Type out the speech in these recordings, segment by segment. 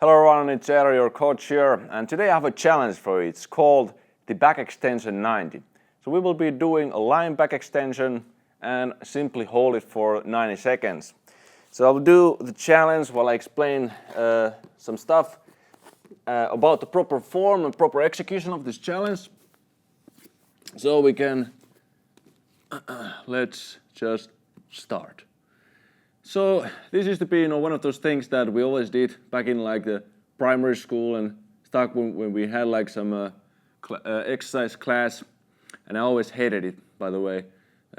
Hello everyone, it's Eero, your coach here, and today I have a challenge for you. It's called the back extension 90. So we will be doing a lying back extension and simply hold it for 90 seconds. So I'll do the challenge while I explain some stuff about the proper form and proper execution of this challenge. So we can, let's just start. So this used to be, one of those things that we always did back in like the primary school and stuff when we had like some exercise class, and I always hated it, by the way.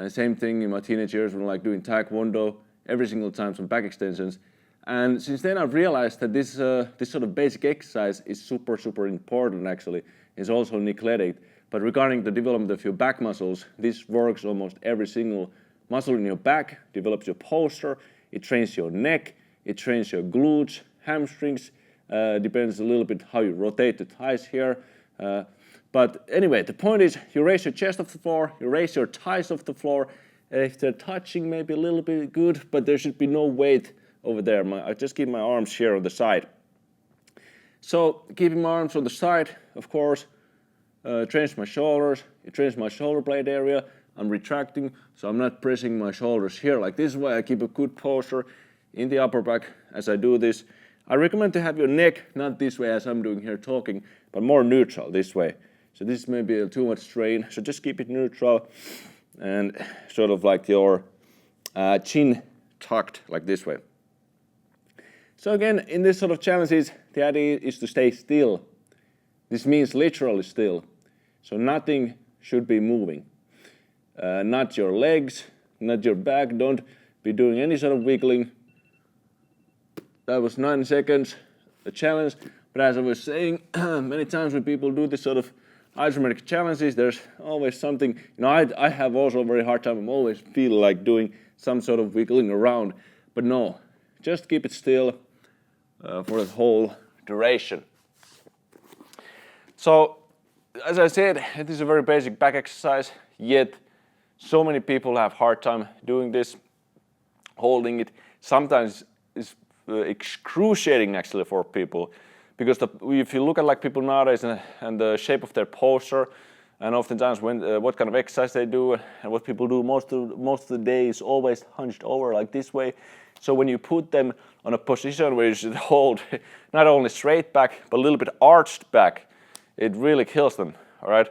Same thing in my teenage years when like doing taekwondo, every single time some back extensions. And since then I've realized that this sort of basic exercise is super important actually. It's also neglected. But regarding the development of your back muscles, this works almost every single muscle in your back, develops your posture, it trains your neck, it trains your glutes, hamstrings, depends a little bit how you rotate the thighs here. But anyway, the point is you raise your chest off the floor, you raise your thighs off the floor. If they're touching, maybe a little bit good, but there should be no weight over there. I just keep my arms here on the side. So keeping my arms on the side, of course, trains my shoulders, it trains my shoulder blade area. I'm retracting, so I'm not pressing my shoulders here. Like this way I keep a good posture in the upper back as I do this. I recommend to have your neck not this way as I'm doing here talking, but more neutral this way. So this may be too much strain, so just keep it neutral and sort of like your chin tucked like this way. So again, in this sort of challenges, the idea is to stay still. This means literally still. So nothing should be moving. Not your legs, not your back, don't be doing any sort of wiggling. That was 9 seconds, a challenge. But as I was saying, many times when people do this sort of isometric challenges, there's always something, I have also a very hard time, I'm always feel like doing some sort of wiggling around. But no, just keep it still for the whole duration. So, as I said, it is a very basic back exercise, yet so many people have hard time doing this, holding it. Sometimes it's excruciating actually for people, because if you look at like people nowadays and the shape of their posture, and oftentimes what kind of exercise they do and what people do most of the day is always hunched over like this way. So when you put them on a position where you should hold not only straight back but a little bit arched back, it really kills them. All right.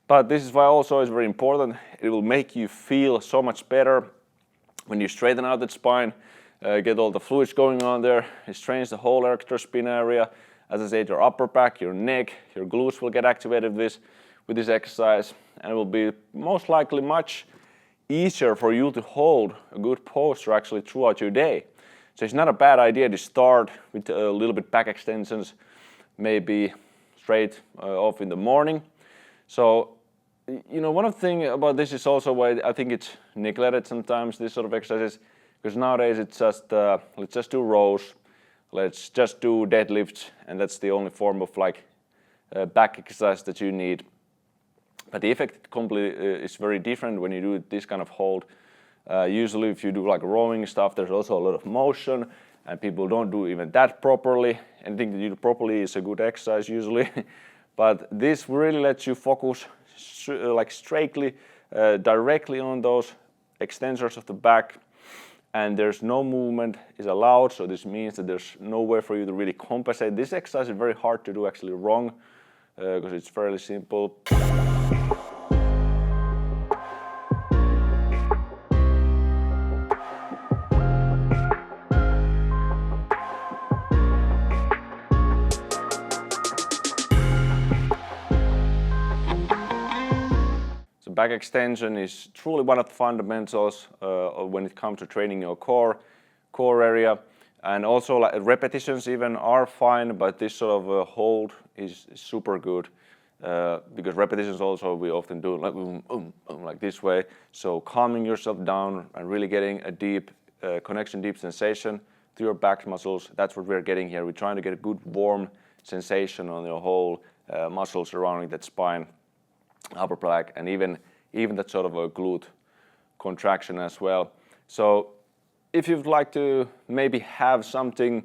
But this is why also it's very important. It will make you feel so much better when you straighten out that spine, get all the fluids going on there. It strains the whole erector-spine area. As I said, your upper back, your neck, your glutes will get activated with this exercise, and it will be most likely much easier for you to hold a good posture actually throughout your day. So it's not a bad idea to start with a little bit back extensions, maybe straight off in the morning. So one of the things about this is also why I think it's neglected sometimes, this sort of exercises, because nowadays it's just, let's just do rows, let's just do deadlifts, and that's the only form of like back exercise that you need. But the effect completely is very different when you do this kind of hold. Usually if you do like rowing stuff, there's also a lot of motion, and people don't do even that properly. Anything that you do properly is a good exercise usually. But this really lets you focus like straightly, directly on those extensors of the back, and there's no movement is allowed. So this means that there's no way for you to really compensate. This exercise is very hard to do actually wrong because it's fairly simple. Back extension is truly one of the fundamentals when it comes to training your core area, and also like repetitions even are fine, but this sort of hold is super good because repetitions also we often do like this way. So calming yourself down and really getting a deep connection, deep sensation to your back muscles. That's what we're getting here. We're trying to get a good warm sensation on your whole muscles surrounding that spine, upper back, and even that sort of a glute contraction as well. So if you'd like to maybe have something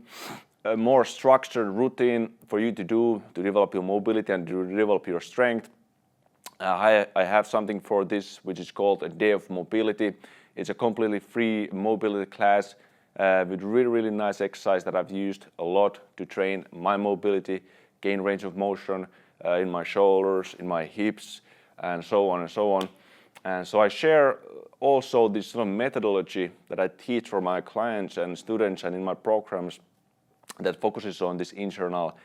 a more structured routine for you to do to develop your mobility and to develop your strength, I have something for this which is called a Day of Mobility. It's a completely free mobility class with really nice exercise that I've used a lot to train my mobility, gain range of motion in my shoulders, in my hips, and so on and so on. And so I share also this sort of methodology that I teach for my clients and students and in my programs that focuses on this internal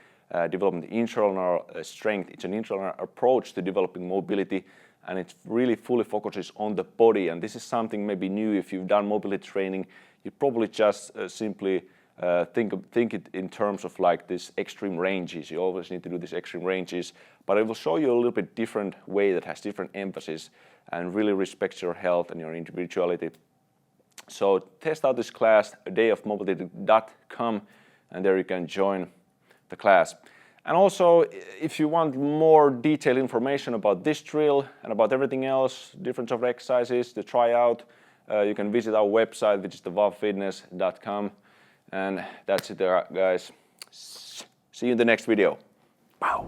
development, internal strength. It's an internal approach to developing mobility, and it really fully focuses on the body. And this is something maybe new. If you've done mobility training, you probably just simply think it in terms of like this extreme ranges. You always need to do these extreme ranges, but I will show you a little bit different way that has different emphasis and really respects your health and your individuality. So test out this class, dayofmobility.com, and there you can join the class. And also, if you want more detailed information about this drill and about everything else, different sort of exercises to try out, you can visit our website, which is the VAHVAFitness.com. And that's it there, guys. See you in the next video. Wow.